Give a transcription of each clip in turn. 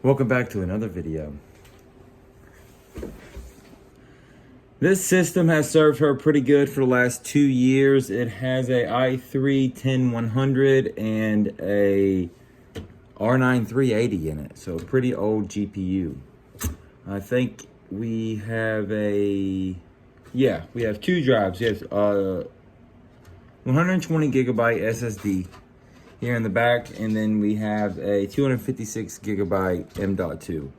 Welcome back to another video. This system has served her pretty good for the last 2 years. It has a i3-10100 and a R9 380 in it, so a pretty old GPU. I think we have we have 2 drives. We have 120 gigabyte SSD here in the back, and then we have a 256 gigabyte M.2,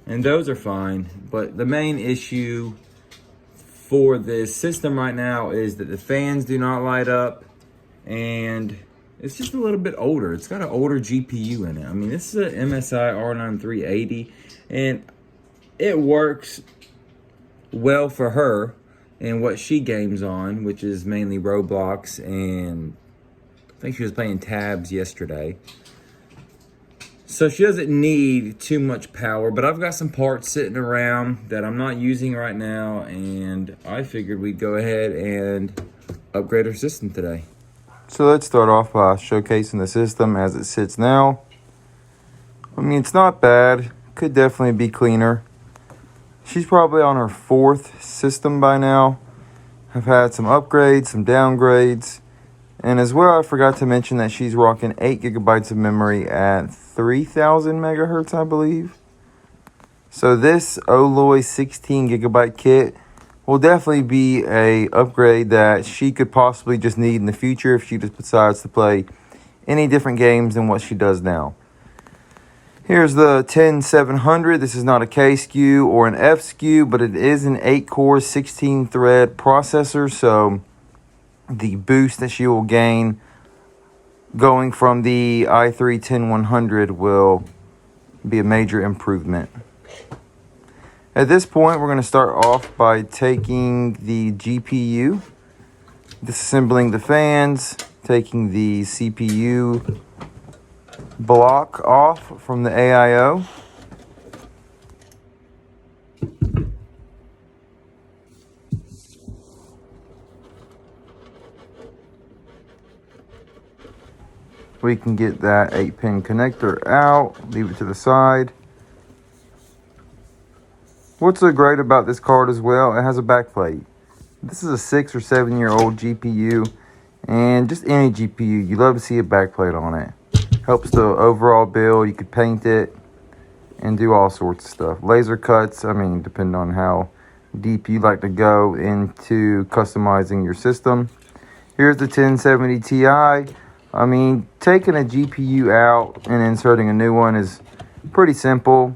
and those are fine. But the main issue for this system right now is that the fans do not light up, and it's just a little bit older. It's got an older GPU in it. I mean, this is an MSI R9 380, and it works well for her and what she games on, which is mainly Roblox, and I think she was playing Tabs yesterday. So she doesn't need too much power, but I've got some parts sitting around that I'm not using right now, and I figured we'd go ahead and upgrade her system today. So let's start off by showcasing the system as it sits now. I mean, it's not bad. Could definitely be cleaner. She's probably on her 4th system by now. I've had some upgrades, some downgrades. And as well, I forgot to mention that she's rocking 8 gigabytes of memory at 3000 megahertz, I believe. So this Oloy 16 gigabyte kit will definitely be a upgrade that she could possibly just need in the future if she just decides to play any different games than what she does now. Here's the 10700. This is not a K SKU or an F SKU, but it is an 8-core, 16-thread processor, so the boost that she will gain going from the i3-10100 will be a major improvement. At this point, we're going to start off by taking the GPU, disassembling the fans, taking the CPU block off from the AIO. We can get that 8-pin connector out, leave it to the side. What's so great about this card as well, it has a backplate. This is a 6 or 7 year old GPU, and just any GPU, you love to see a backplate on it. Helps the overall build. You could paint it and do all sorts of stuff. Laser cuts, I mean, depending on how deep you like to go into customizing your system. Here's the 1070 Ti. I mean, taking a GPU out and inserting a new one is pretty simple.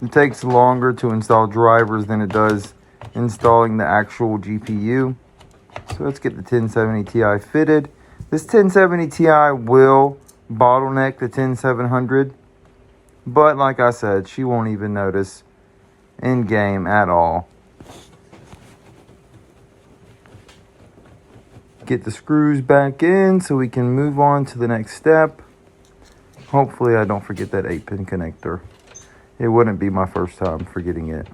It takes longer to install drivers than it does installing the actual GPU. So let's get the 1070 Ti fitted. This 1070 Ti will bottleneck the 10700, but like I said, she won't even notice in game at all. Get the screws back in so we can move on to the next step. Hopefully I don't forget that 8-pin connector. It wouldn't be my first time forgetting it.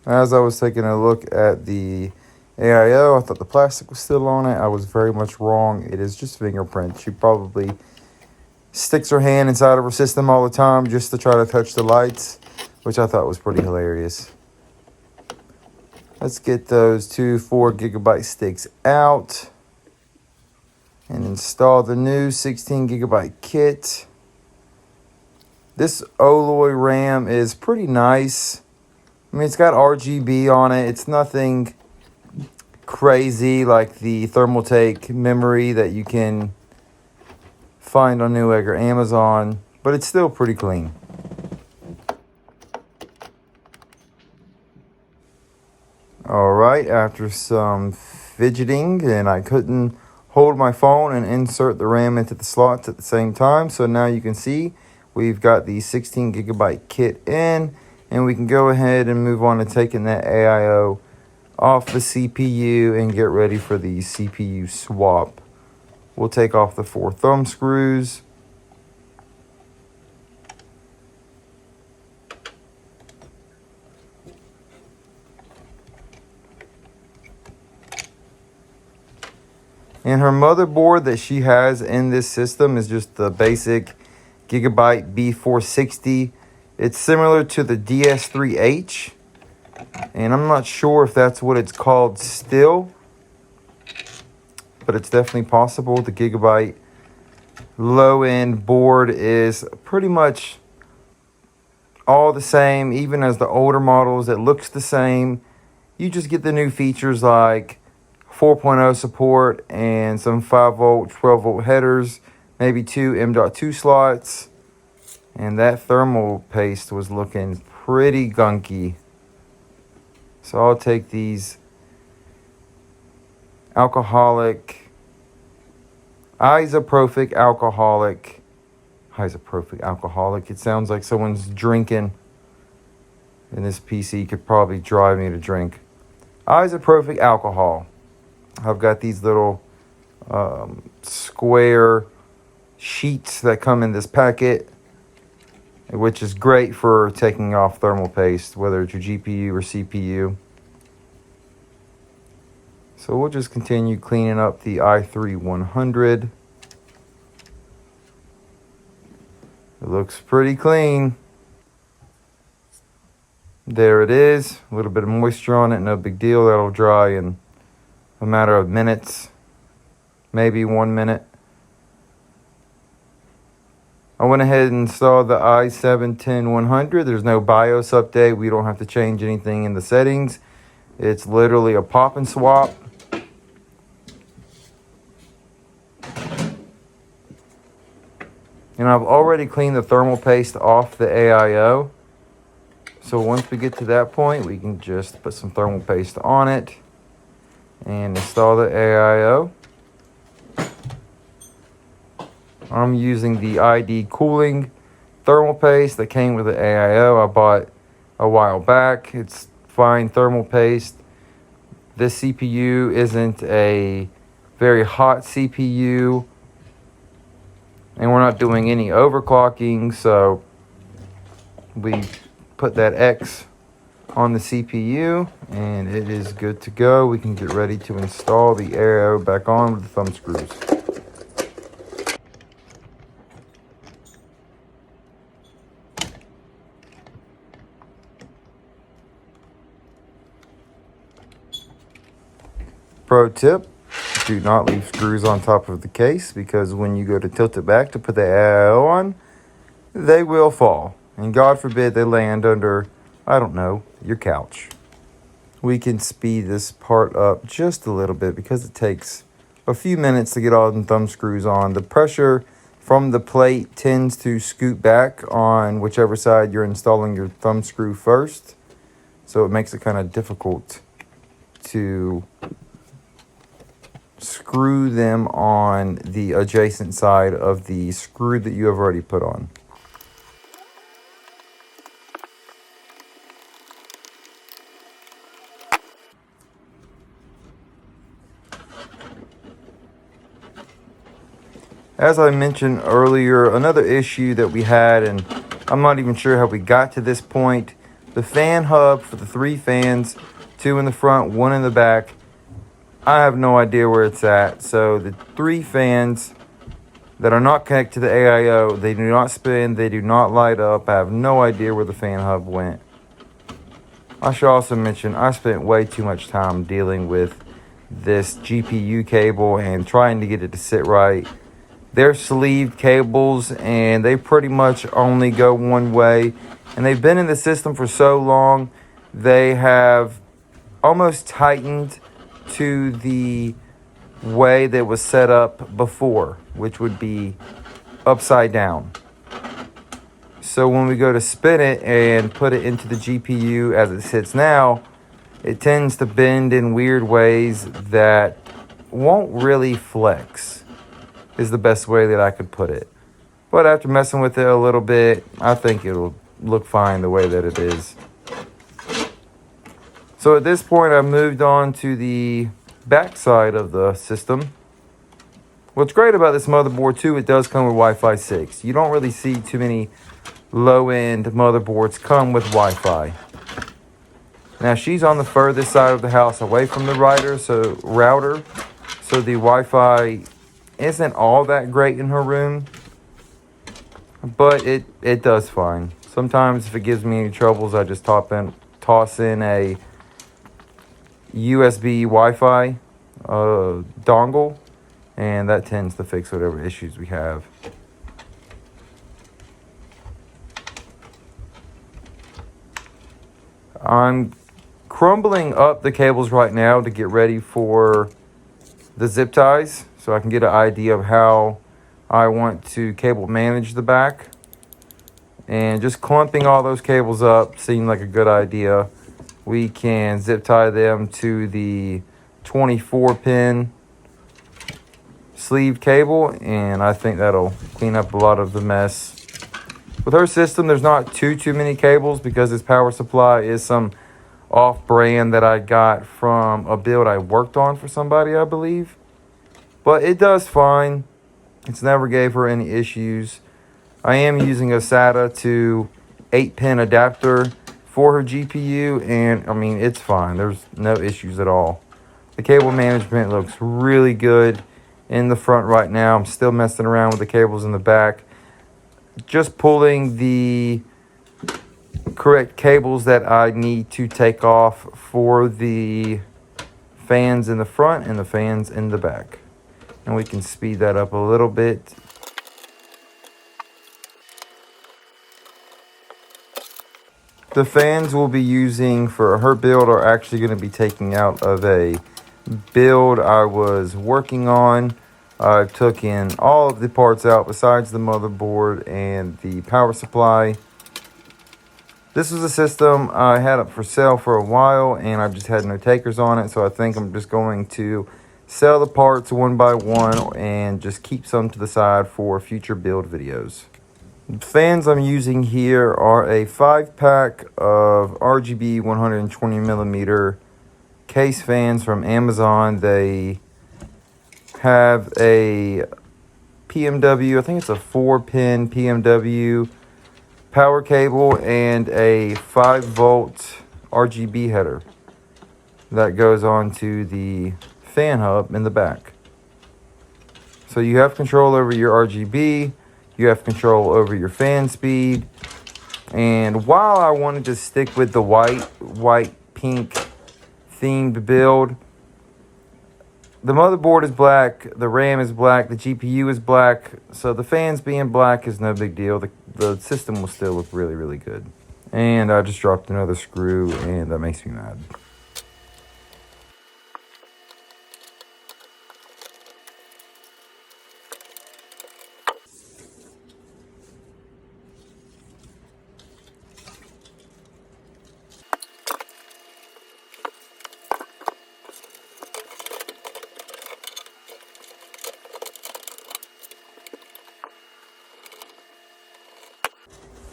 As I was taking a look at the AIO, I thought the plastic was still on it. I was very much wrong. It is just fingerprints. She probably sticks her hand inside of her system all the time just to try to touch the lights, which I thought was pretty hilarious. Let's get those 2 4 gigabyte sticks out and install the new 16 gigabyte kit. This Oloy RAM is pretty nice. I mean, it's got RGB on it. It's nothing crazy like the Thermaltake memory that you can find on Newegg or Amazon, but it's still pretty clean. All right, after some fidgeting and I couldn't hold my phone and insert the RAM into the slots at the same time. So now you can see we've got the 16 gigabyte kit in, and we can go ahead and move on to taking that AIO off the CPU and get ready for the CPU swap. We'll take off the 4 thumb screws. And her motherboard that she has in this system is just the basic Gigabyte B460. It's similar to the DS3H. And I'm not sure if that's what it's called still. But it's definitely possible. The Gigabyte low-end board is pretty much all the same, even as the older models. It looks the same. You just get the new features like 4.0 support and some 5-volt, 12-volt headers, maybe 2 M.2 slots. And that thermal paste was looking pretty gunky. So I'll take these isopropyl alcoholic. It sounds like someone's drinking. And this PC could probably drive me to drink. Isopropyl alcohol. I've got these little square sheets that come in this packet, which is great for taking off thermal paste, whether it's your GPU or CPU. So we'll just continue cleaning up the i3-100. It looks pretty clean. There it is. A little bit of moisture on it, no big deal. That'll dry in a matter of minutes, maybe 1 minute. I went ahead and installed the i7-10100. There's no BIOS update. We don't have to change anything in the settings. It's literally a pop and swap. And I've already cleaned the thermal paste off the AIO. So once we get to that point, we can just put some thermal paste on it and install the AIO. I'm using the ID Cooling thermal paste that came with the AIO. I bought a while back. It's fine thermal paste. This CPU isn't a very hot CPU, and we're not doing any overclocking, so we put that X on the CPU and it is good to go. We can get ready to install the AIO back on with the thumb screws. Pro tip, do not leave screws on top of the case, because when you go to tilt it back to put the AIO on, they will fall. And God forbid they land under, I don't know, your couch. We can speed this part up just a little bit because it takes a few minutes to get all the thumb screws on. The pressure from the plate tends to scoot back on whichever side you're installing your thumb screw first. So it makes it kind of difficult to screw them on the adjacent side of the screw that you have already put on. As I mentioned earlier, another issue that we had, and I'm not even sure how we got to this point, the fan hub for the 3 fans, 2 in the front, 1 in the back, I have no idea where it's at. So the 3 fans that are not connected to the AIO, they do not spin, they do not light up. I have no idea where the fan hub went. I should also mention I spent way too much time dealing with this GPU cable and trying to get it to sit right. They're sleeved cables and they pretty much only go one way. And they've been in the system for so long, they have almost tightened to the way that was set up before, which would be upside down. So when we go to spin it and put it into the GPU as it sits now, it tends to bend in weird ways that won't really flex, is the best way that I could put it. But after messing with it a little bit, I think it'll look fine the way that it is. So at this point, I moved on to the back side of the system. What's great about this motherboard too, it does come with Wi-Fi 6. You don't really see too many low-end motherboards come with Wi-Fi. Now she's on the furthest side of the house away from the router, so the Wi-Fi isn't all that great in her room, but it does fine. Sometimes if it gives me any troubles, I just toss in a USB Wi-Fi dongle, and that tends to fix whatever issues we have. I'm crumbling up the cables right now to get ready for the zip ties, so I can get an idea of how I want to cable manage the back. And just clumping all those cables up seemed like a good idea. We can zip tie them to the 24-pin sleeve cable, and I think that'll clean up a lot of the mess. With her system, there's not too many cables because this power supply is some off-brand that I got from a build I worked on for somebody, I believe. But it does fine. It's never gave her any issues. I am using a SATA to 8-pin adapter for her GPU, and I mean, it's fine. There's no issues at all. The cable management looks really good in the front right now. I'm still messing around with the cables in the back. Just pulling the correct cables that I need to take off for the fans in the front and the fans in the back. And we can speed that up a little bit. The fans we'll be using for her build are actually going to be taking out of a build I was working on. I took in all of the parts out besides the motherboard and the power supply. This was a system I had up for sale for a while, and I just had no takers on it, so I think I'm just going to sell the parts one by one and just keep some to the side for future build videos. The fans I'm using here are a 5-pack of RGB 120mm case fans from Amazon. They have a PMW, I think it's a 4-pin PMW power cable and a 5-volt RGB header that goes onto the fan hub in the back. So you have control over your RGB, you have control over your fan speed, and while I wanted to stick with the white pink themed build, the motherboard is black, the RAM is black, the GPU is black, so the fans being black is no big deal. The system will still look really, really good. And I just dropped another screw, and that makes me mad.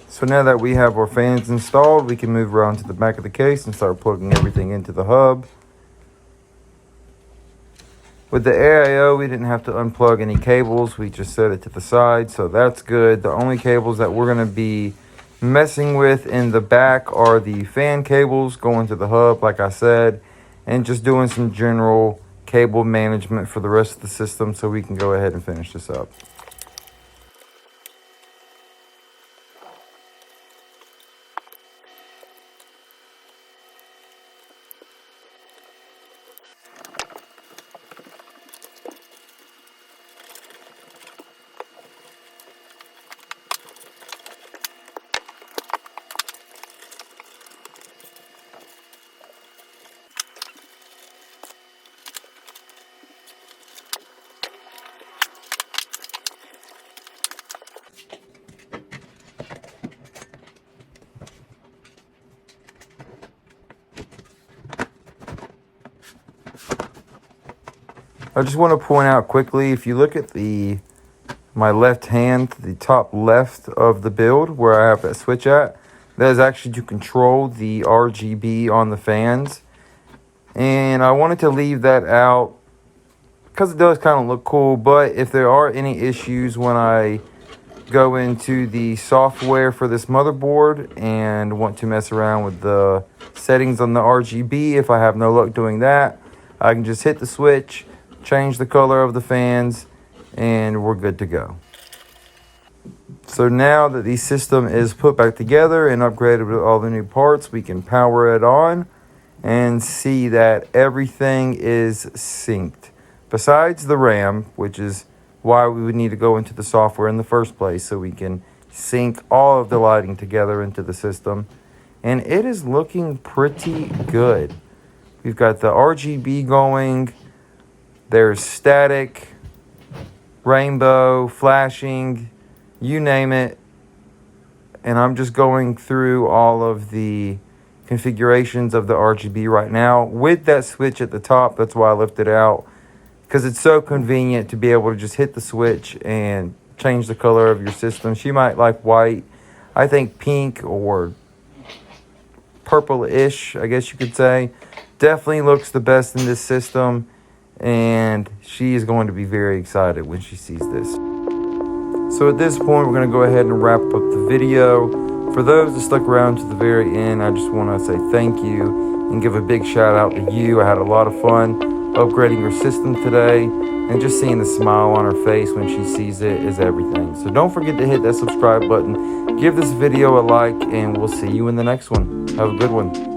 So now that we have our fans installed, we can move around to the back of the case and start plugging everything into the hub. With the AIO, we didn't have to unplug any cables. We just set it to the side, so that's good. The only cables that we're going to be messing with in the back are the fan cables going to the hub, like I said, and just doing some general cable management for the rest of the system so we can go ahead and finish this up. I just want to point out quickly, if you look at my left hand, the top left of the build where I have that switch at, that is actually to control the RGB on the fans. And I wanted to leave that out because it does kind of look cool, but if there are any issues when I go into the software for this motherboard and want to mess around with the settings on the RGB, if I have no luck doing that, I can just hit the switch, change the color of the fans, and we're good to go. So now that the system is put back together and upgraded with all the new parts, we can power it on and see that everything is synced. Besides the RAM, which is why we would need to go into the software in the first place so we can sync all of the lighting together into the system. And it is looking pretty good. We've got the RGB going. There's static, rainbow, flashing, you name it. And I'm just going through all of the configurations of the RGB right now with that switch at the top. That's why I left it out, because it's so convenient to be able to just hit the switch and change the color of your system. She might like white. I think pink or purple-ish, I guess you could say, definitely looks the best in this system, and she is going to be very excited when she sees this. So at this point, we're going to go ahead and wrap up the video. For those that stuck around to the very end, I just want to say thank you and give a big shout out to you. I had a lot of fun upgrading her system today, and just seeing the smile on her face when she sees it is everything. So don't forget to hit that subscribe button, give this video a like, and we'll see you in the next one. Have a good one.